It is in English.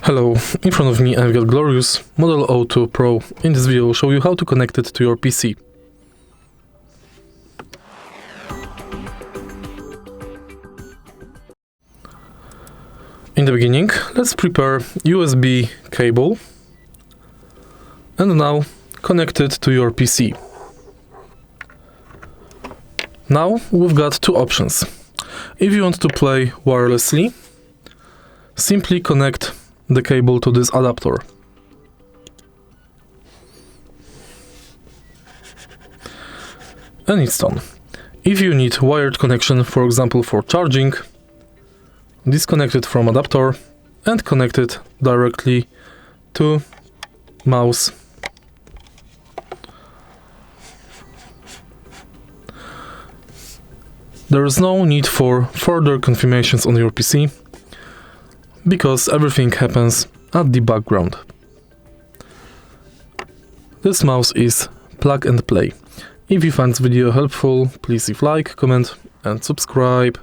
Hello, in front of me I've got glorious Model 02 Pro. In this video I'll show you how to connect it to your PC. In the beginning, let's prepare USB cable and now connect it to your PC. Now we've got two options. If you want to play wirelessly, simply connect the cable to this adapter. And it's done. If you need wired connection, for example for charging, disconnect it from adapter and connect it directly to mouse. There is no need for further confirmations on your PC, because everything happens at the background. This mouse is plug and play. If you find this video helpful, please leave like, comment and subscribe.